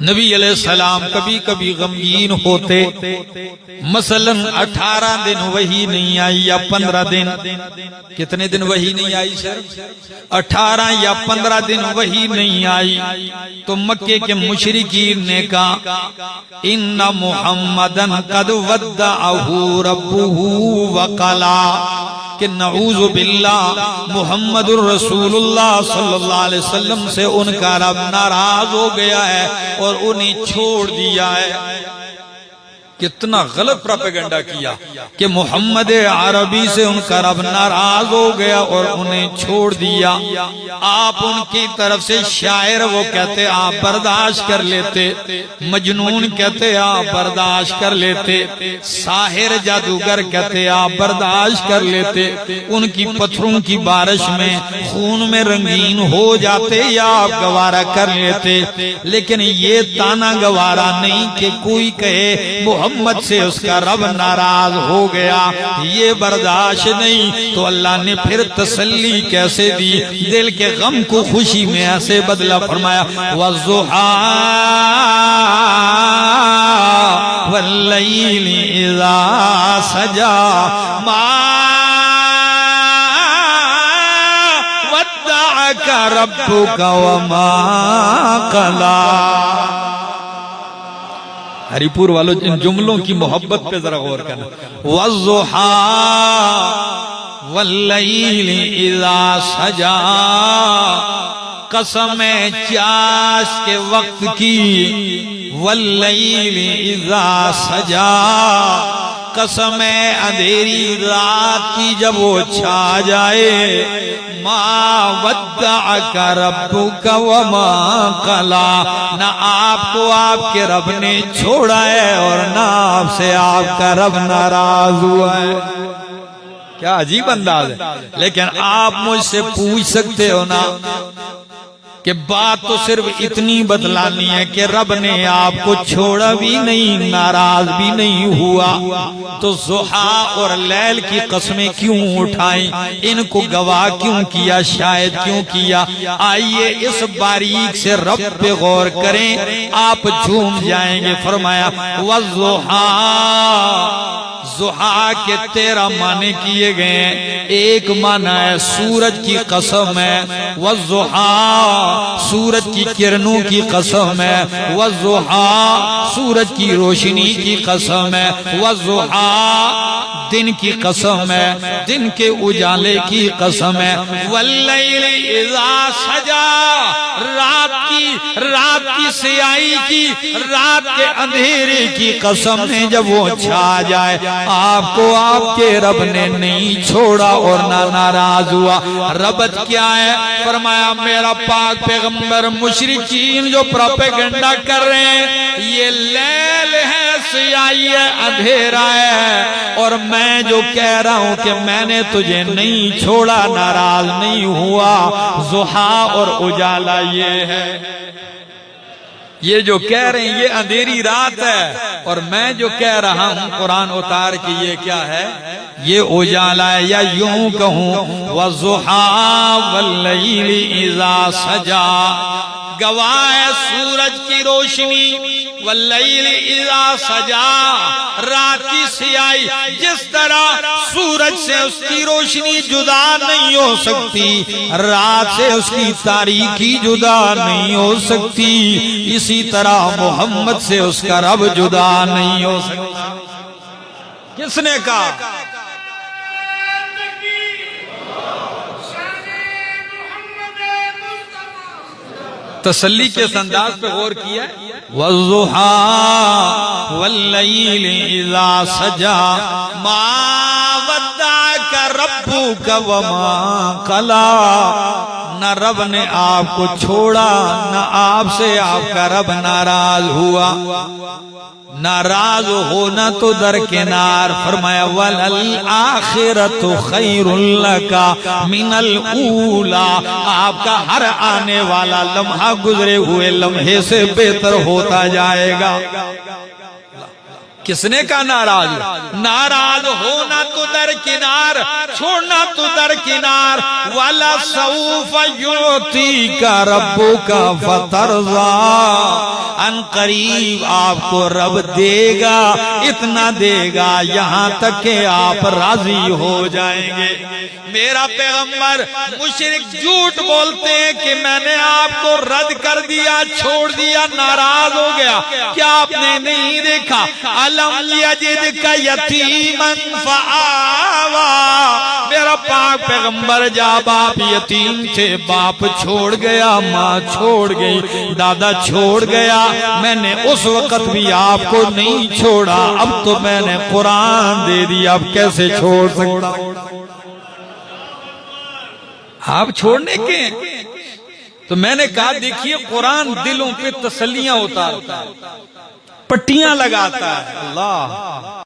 نبی علیہ السلام کبھی کبھی غمگین ہوتے، مثلا 18 دن وحی نہیں آئی یا 15 دن، کتنے دن وحی نہیں آئی سر؟ 18 یا 15 دن وحی نہیں آئی تو مکے کے مشرکین نے کہا ان محمدن قد ودعہ ربہ وقلا، کہ نعوذ باللہ محمد الرسول اللہ صلی اللہ علیہ وسلم سے ان کا رب ناراض ہو گیا ہے اور انہیں چھوڑ دیا ہے۔ کتنا غلط پروپیگنڈا کیا کہ محمد عربی سے ان کا رب ناراض ہو گیا اور انہیں چھوڑ دیا۔ آپ ان کی طرف سے شاعر وہ کہتے آپ برداشت کر لیتے، مجنون کہتے آپ برداشت کر لیتے، ساحر جادوگر کہتے آپ برداشت کر لیتے، ان کی پتھروں کی بارش میں خون میں رنگین ہو جاتے یا آپ گوارا کر لیتے، لیکن یہ تانا گوارا نہیں کہ کوئی کہے محمد سے اس کا رب ناراض ہو گیا، یہ برداشت نہیں۔ تو اللہ نے پھر تسلی کیسے دی، دل کے غم کو خوشی میں ایسے بدلہ فرمایا وَالضُّحَىٰ وَاللَّيْلِ إِذَا سَجَىٰ مَا وَدَّعَكَ رَبُّكَ وَمَا قَلَىٰ۔ ہری پور والوں ان جملوں کی محبت پہ ذرا غور کرنا۔ وَالضُّحَىٰ وَاللَّيْلِ إِذَا سَجَىٰ، قسم چاش کے وقت کی، وَاللَّيْلِ إِذَا سَجَىٰ، قسم اندھیری رات کی جب وہ چھا جائے، ما ودعک ربک وما قلا، نہ آپ کو آپ کے رب نے چھوڑا ہے اور نہ آپ سے آپ کا رب ناراض ہوا ہے۔ کیا عجیب انداز ہے۔ لیکن آپ مجھ سے پوچھ سکتے ہو نا کہ بات تو صرف اتنی بتلانی ہے کہ رب نے آپ کو چھوڑا بھی نہیں، ناراض بھی نہیں ہوا، تو ضحیٰ اور لیل کی قسمیں کیوں اٹھائیں، ان کو گواہ کیوں کیا، شاید کیوں کیا؟ آئیے اس باریک سے رب پہ غور کریں، آپ جھوم جائیں گے۔ فرمایا وَالضُّحَىٰ، ضحیٰ کے 13 معنی کیے گئے ہیں۔ ایک معنی ہے سورج کی قسم ہے، وَالضُّحَىٰ سورج کی کرنوں کی قسم ہے، وَالضُّحَىٰ سورج کی روشنی کی قسم ہے، وَالضُّحَىٰ دن کی قسم ہے، دن کے اجالے کی قسم ہے، وَاللَّيْلِ إِذَا سَجَىٰ رات کی سیاہی کی، رات کے اندھیرے کی قسم ہے، جب وہ چھا جائے آپ کو آپ کے رب نے نہیں چھوڑا اور نہ ناراض ہوا۔ ربط کیا ہے؟ فرمایا میرا پاک پیغمبر مشرکین جو پروپیگنڈا کر رہے ہیں، یہ لیل ہے، سیاہی ہے، اندھیرا ہے، اور میں جو کہہ رہا ہوں کہ میں نے تجھے نہیں چھوڑا، ناراض نہیں ہوا، ضحیٰ اور اجالا یہ ہے۔ یہ جو کہہ رہے ہیں یہ اندھیری رات ہے، اور میں جو کہہ رہا ہوں قرآن اتار کے یہ کیا ہے؟ یہ اجالا ہے۔ یا یوں کہوں وَالضُّحَىٰ وَاللَّيْلِ إِذَا سَجَىٰ، گواہ ہے سورج کی روشنی، وَاللَّيْلِ إِذَا سَجَىٰ رات کی سیاہی، جس طرح سورج سے اس کی روشنی جدا نہیں ہو سکتی، رات سے اس کی تاریکی جدا نہیں ہو سکتی، اسی طرح محمد سے اس کا رب جدا نہیں ہو سکتا۔ کس نے کہا؟ تسلی کے اس انداز پہ غور کیا ہے۔ وَالضُّحَىٰ وَاللَّيْلِ إِذَا سَجَىٰ مَا وَدَّعَكَ رَبُّكَ وَمَا قَلَىٰ، نہ رب نے آپ کو چھوڑا، نہ آپ سے آپ کا رب ناراض ہوا۔ ناراض ہونا تو درکنار، فرمایا وَلَلْآخِرَةُ خَيْرٌ لَكَ مِنَ الْأُولَىٰ، آپ کا ہر آنے والا لمحہ گزرے ہوئے لمحے سے بہتر ہوتا جائے گا۔ کس نے کہا ناراض؟ ناراض ہونا تو درکنار، چھوڑنا تو درکنار۔ وَلَسَوْفَ يُعْطِيكَ رَبُّكَ فَتَرْضَىٰ، ان قریب آپ کو رب دے گا، اتنا دے گا یہاں تک کہ آپ راضی ہو جائیں گے۔ میرا پیغمبر مشرک جھوٹ بولتے ہیں کہ میں نے آپ کو رد کر دیا، چھوڑ دیا، ناراض ہو گیا، کیا آپ نے نہیں دیکھا الم یجدک یتیما فآوا؟ میرا پاک پیغمبر جب آپ یتیم تھے، باپ چھوڑ گیا، ماں چھوڑ گئی، دادا چھوڑ گیا، میں نے اس وقت بھی آپ کو نہیں چھوڑا، اب تو میں نے قرآن دے دیا، اب کیسے چھوڑ سکتا؟ آپ چھوڑنے کے تو میں نے کہا دیکھیے قرآن دلوں پہ تسلیاں اتارتا ہے، پٹیاں لگاتا ہے۔ اللہ